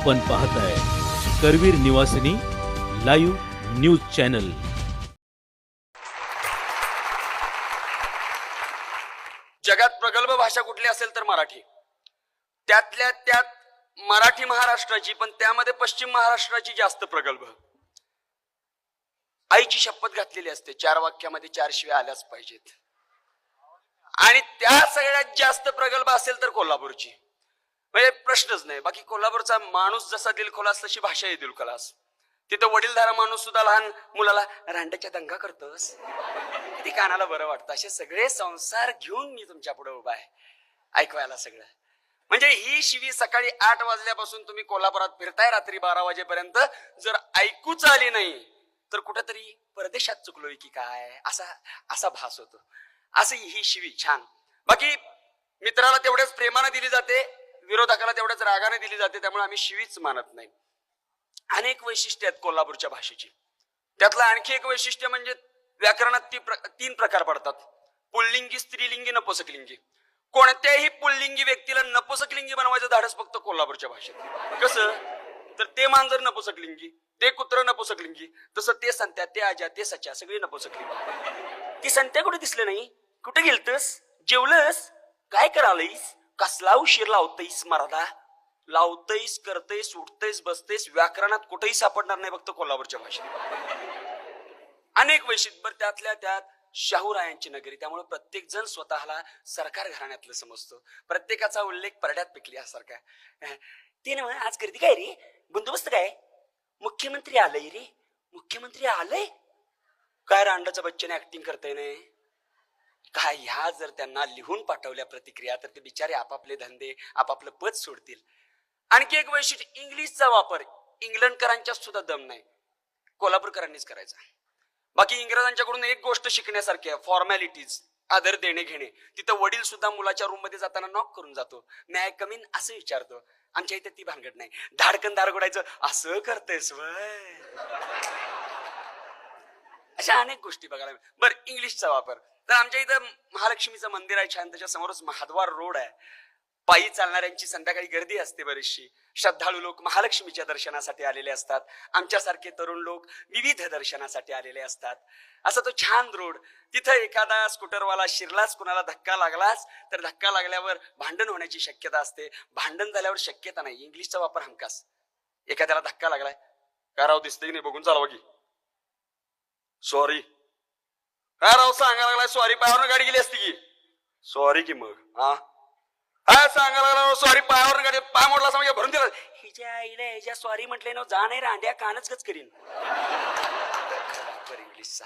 आपण पाहताय करवीर निवासिनी live news channel. जगात प्रगल्भ भाषा कुठली असेल तर मराठी। त्यातल्या त्यात मराठी महाराष्ट्राची, पण त्यामध्ये पश्चिम महाराष्ट्राची जास्त प्रगल्भ। आईची शपथ घातलेली असते, 4 वाक्यामध्ये 4 शिव्या आल्याच पाहिजेत। आणि त्या सगळ्यात जास्त प्रगल्भ असेल तर कोल्हापूरची, म्हणजे प्रश्नच नाही। बाकी कोल्हापूरचा माणूस जसा दिलखुलास तशी भाषा आहे दिलखुलास। तिथं वडीलधारा माणूस सुद्धा लहान मुलाला रांड्याच्या दंगा करतोस, किती कानाला बरं वाटतं। असे सगळे संसार घेऊन मी तुमच्या पुढे उभा आहे ऐकवायला सगळं। म्हणजे ही शिवी सकाळी 8 वाजल्यापासून तुम्ही कोल्हापुरात फिरताय, रात्री 12 वाजेपर्यंत जर ऐकूच आली नाही तर कुठेतरी परदेशात चुकलोय की काय, असा भास होतो। असं ही शिवी छान। बाकी मित्राला तेवढ्याच प्रेमाने दिली जाते, विरोधकाला तेवढ्याच रागाने दिली जाते, त्यामुळे आम्ही शिवीच मानत नाही। अनेक वैशिष्ट्य आहेत कोल्हापूरच्या भाषेची। त्यातलं आणखी एक वैशिष्ट्य म्हणजे व्याकरणात 3 प्रकार पडतात: पुल्लिंगी, स्त्रीलिंगी, नपुसकलिंगी। कोणत्याही पुल्लिंगी व्यक्तीला नपुसकलिंगी बनवायचं धाडस फक्त कोल्हापूरच्या भाषेत। कसं तर ते मांजर नपुसकलिंगी, ते कुत्र नपुसकलिंगी, तसं ते संत्या, ते आजा, ते सच्या सगळी नपुसकलिंगी। ती संत्या कुठे दिसले नाही? कुठे गेलतस? जेवलस? काय करायलायस? कसला उशीर लावतयस मराठा? लावतयस, करतयस, उठतयस, बसतयस, व्याकरणात कुठेही सापडणार नाही फक्त कोल्हापूरच्या भाषेत। अनेक वैशिष्ट्य, त्यातल्या त्यात शाहूरायांची नगरी, त्यामुळे प्रत्येक जण स्वतःला सरकार घराण्यातलं समजतो। प्रत्येकाचा उल्लेख परड्यात पिकल्यासारखा। ते ना, आज गर्दी काय रे? बंदोबस्त काय? मुख्यमंत्री आलंय रे? मुख्यमंत्री आलंय काय? रांडाचं बच्चन ऍक्टिंग करताय नाही काय? ह्या जर त्यांना लिहून पाठवल्या प्रतिक्रिया तर ते बिचारे आपापले धंदे, आपापलं पद सोडतील। आणखी एक वैशिष्ट्य, इंग्लिशचा वापर इंग्लंडकरांच्या सुद्धा दम नाही, कोल्हापूरकरांनीच करायचा। बाकी इंग्रजांच्याकडून एक गोष्ट शिकण्यासारखी आहे, फॉर्मॅलिटीज, आदर देणे घेणे। तिथं वडील सुद्धा मुलाच्या रूम मध्ये जाताना नॉक करून जातो, मॅय कम इन असं विचारतो। आमच्या इथे ती भानगड नाही, धाडकन दार गोडायचं, असं करतेस वय। अशा अनेक गोष्टी बघायला। बरं, इंग्लिशचा वापर तर आमच्या इथं महालक्ष्मीचं मंदिर आहे छान, त्याच्या समोरच महाद्वार रोड आहे। पायी चालणाऱ्यांची संध्याकाळी गर्दी असते बरीचशी। श्रद्धाळू लोक महालक्ष्मीच्या दर्शनासाठी आलेले असतात, आमच्यासारखे तरुण लोक विविध दर्शनासाठी आलेले असतात। असा तो छान रोड, तिथं एखादा स्कूटरवाला शिरलाच, कुणाला धक्का लागलाच तर धक्का लागल्यावर भांडण होण्याची शक्यता असते। भांडण झाल्यावर शक्यता नाही, इंग्लिशचा वापर हमखास। एखाद्याला धक्का लागलाय, काय राव दिसतंय नाही, बघून चालवा की। सॉरी काय राव सांगायला लागलाय? सॉरी, पायावर गाडी गेली असती की। सॉरी की मग हा सांगायला लागला सॉरी, पायावर गाडी, पाय मोडला समजा भरून दिला। हिच्या आईला ह्याच्या सॉरी म्हटले ना, जा नाही रांड्या कानच करीन इंग्लिशचा।